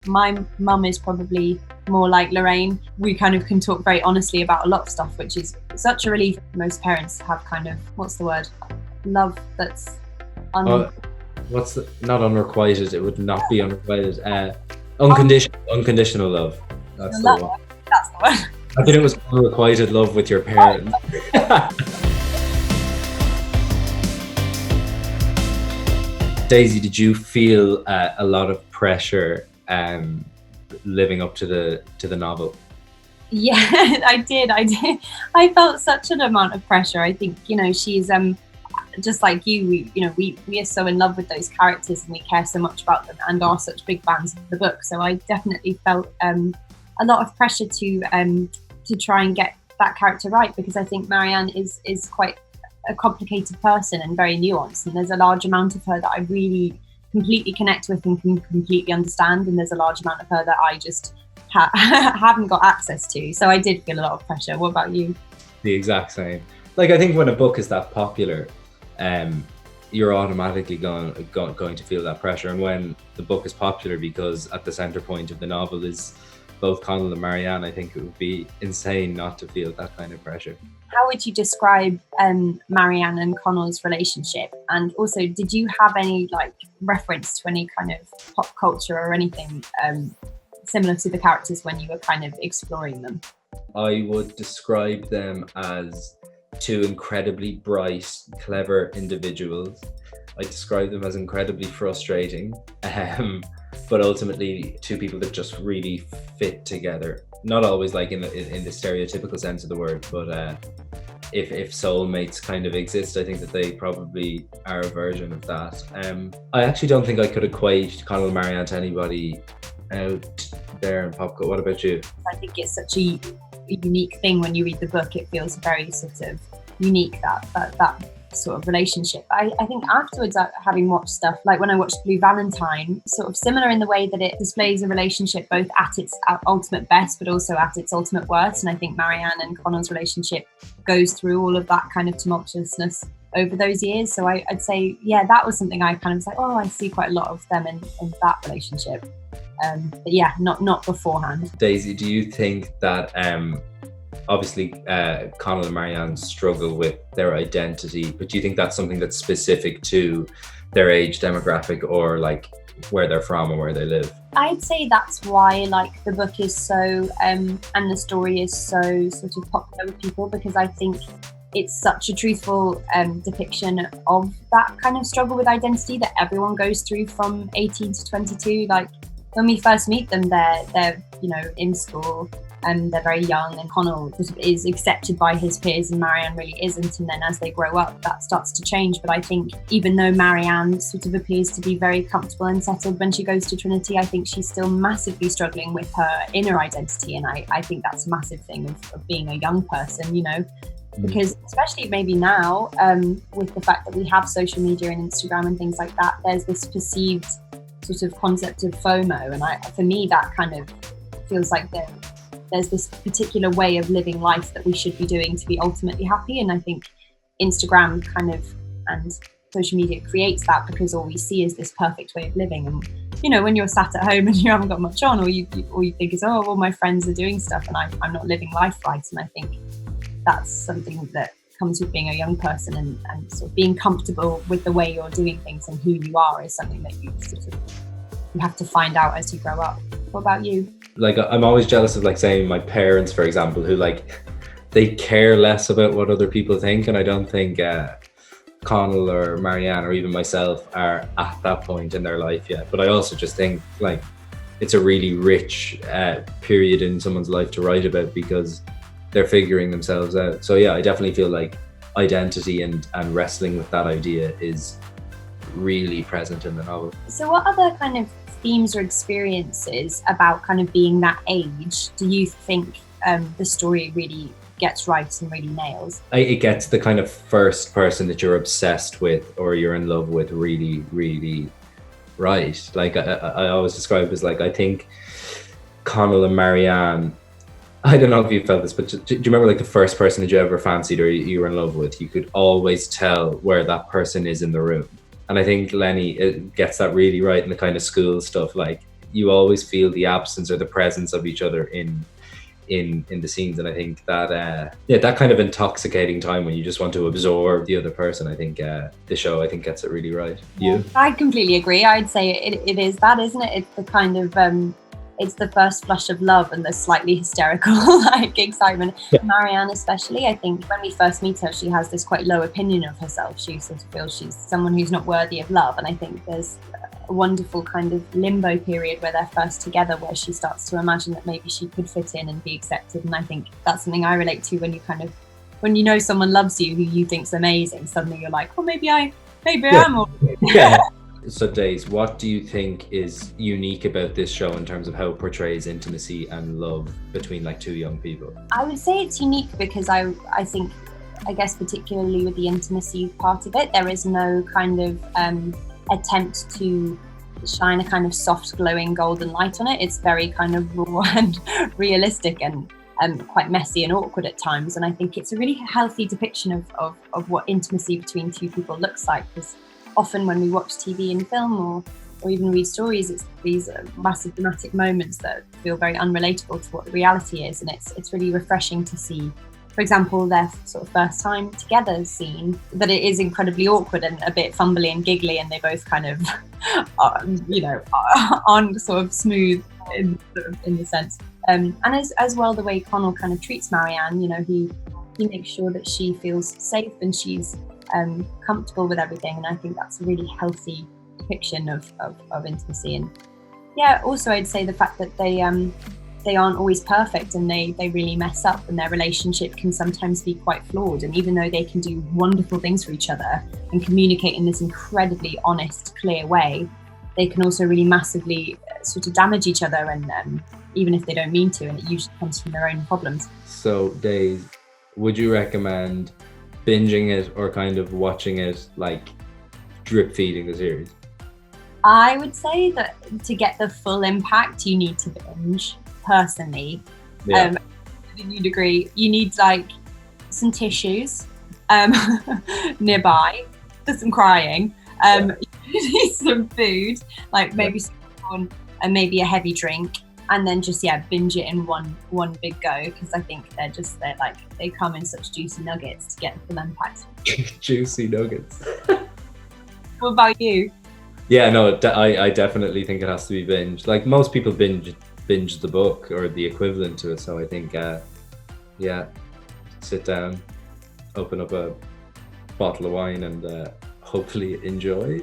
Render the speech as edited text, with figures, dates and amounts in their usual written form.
my mum is probably more like Lorraine. We kind of can talk very honestly about a lot of stuff, which is such a relief. Most parents have kind of, what's the word? Love that's not unrequited. It would not be unrequited. Unconditional love. That's the one. That's the one. I think it was unrequited love with your parents. Daisy, did you feel a lot of pressure living up to the novel? Yeah, I did. I felt such an amount of pressure. I think, she's just like you. We are so in love with those characters and we care so much about them and are such big fans of the book. So I definitely felt a lot of pressure to try and get that character right, because I think Marianne is quite a complicated person and very nuanced, and there's a large amount of her that I really completely connect with and can completely understand, and there's a large amount of her that I just haven't got access to. So I did feel a lot of pressure. What about you? The exact same. Like, I think when a book is that popular, you're automatically going to feel that pressure. And when the book is popular because at the center point of the novel is both Connell and Marianne, I think it would be insane not to feel that kind of pressure. How would you describe Marianne and Connell's relationship? And also, did you have any reference to any kind of pop culture or anything similar to the characters when you were kind of exploring them? I would describe them as two incredibly bright, clever individuals. I describe them as incredibly frustrating, but ultimately two people that just really fit together. Not always in the stereotypical sense of the word, but if soulmates kind of exist, I think that they probably are a version of that. I actually don't think I could equate Connell and Marianne to anybody out there in pop culture. What about you? I think it's such a unique thing when you read the book. It feels very sort of unique, that sort of relationship. I think afterwards, having watched stuff like when I watched Blue Valentine, sort of similar in the way that it displays a relationship both at its ultimate best but also at its ultimate worst, and I think Marianne and Connell's relationship goes through all of that kind of tumultuousness over those years. So I'd say, yeah, that was something I kind of was like, I see quite a lot of them in that relationship, but yeah, not beforehand. Daisy, do you think that obviously Connell and Marianne struggle with their identity, but do you think that's something that's specific to their age demographic or where they're from and where they live? I'd say that's why the book is so and the story is so sort of popular with people, because I think it's such a truthful depiction of that kind of struggle with identity that everyone goes through from 18 to 22. When we first meet them, they're in school and they're very young, and Connell sort of is accepted by his peers and Marianne really isn't, and then as they grow up that starts to change. But I think even though Marianne sort of appears to be very comfortable and settled when she goes to Trinity, I think she's still massively struggling with her inner identity, and I think that's a massive thing of being a young person, because especially maybe now with the fact that we have social media and Instagram and things like that, there's this perceived sort of concept of FOMO, and for me that kind of feels like there's this particular way of living life that we should be doing to be ultimately happy, and I think Instagram kind of and social media creates that, because all we see is this perfect way of living. And when you're sat at home and you haven't got much on, all you think is, all my friends are doing stuff and I'm not living life right. And I think that's something that comes with being a young person, and sort of being comfortable with the way you're doing things and who you are is something that you have to find out as you grow up. What about you? I'm always jealous of saying my parents, for example, who they care less about what other people think, and I don't think Connell or Marianne or even myself are at that point in their life yet. But I also just think it's a really rich period in someone's life to write about, because they're figuring themselves out. So yeah, I definitely feel identity and wrestling with that idea is really present in the novel. So what other kind of themes or experiences about kind of being that age do you think the story really gets right and really nails? It gets the kind of first person that you're obsessed with or you're in love with really, really right. I always describe it as I think Connell and Marianne, I don't know if you felt this, but do you remember the first person that you ever fancied or you were in love with? You could always tell where that person is in the room. And I think Lenny gets that really right in the kind of school stuff. you always feel the absence or the presence of each other in the scenes. And I think that that kind of intoxicating time when you just want to absorb the other person, I think the show, I think, gets it really right. You? I completely agree. I'd say it is that, isn't it? It's the kind of it's the first flush of love and the slightly hysterical like excitement. Yeah. Marianne especially, I think when we first meet her, she has this quite low opinion of herself. She sort of feels she's someone who's not worthy of love, and I think there's a wonderful kind of limbo period where they're first together, where she starts to imagine that maybe she could fit in and be accepted. And I think that's something I relate to when you know someone loves you who you think's amazing, suddenly you're like, oh, maybe I am. Or Yeah. So Days, what do you think is unique about this show in terms of how it portrays intimacy and love between like two young people? I would say it's unique because I think, I guess particularly with the intimacy part of it, there is no kind of attempt to shine a kind of soft, glowing golden light on it. It's very kind of raw and realistic and quite messy and awkward at times. And I think it's a really healthy depiction of what intimacy between two people looks like. Because often when we watch TV and film or even read stories, it's these massive dramatic moments that feel very unrelatable to what the reality is. And it's really refreshing to see, for example, their sort of first time together scene, that it is incredibly awkward and a bit fumbly and giggly, and they both kind of, aren't sort of smooth in the sense. And as well, the way Connell kind of treats Marianne, he makes sure that she feels safe and she's comfortable with everything. And I think that's a really healthy depiction of intimacy. And yeah, also I'd say the fact that they aren't always perfect and they really mess up, and their relationship can sometimes be quite flawed. And even though they can do wonderful things for each other and communicate in this incredibly honest, clear way, they can also really massively sort of damage each other, and even if they don't mean to, and it usually comes from their own problems. So Days, would you recommend binging it or kind of watching it, like drip feeding the series? I would say that to get the full impact, you need to binge. Personally, Yeah. you'd agree. You need like some tissues nearby for some crying. You need some food, like maybe some corn and maybe a heavy drink, and then just binge it in one big go, because I think they come in such juicy nuggets to get the full impact. Juicy nuggets. What about you? Yeah, no, I definitely think it has to be binged. Like most people binge the book or the equivalent to it. So I think, sit down, open up a bottle of wine, and hopefully enjoy.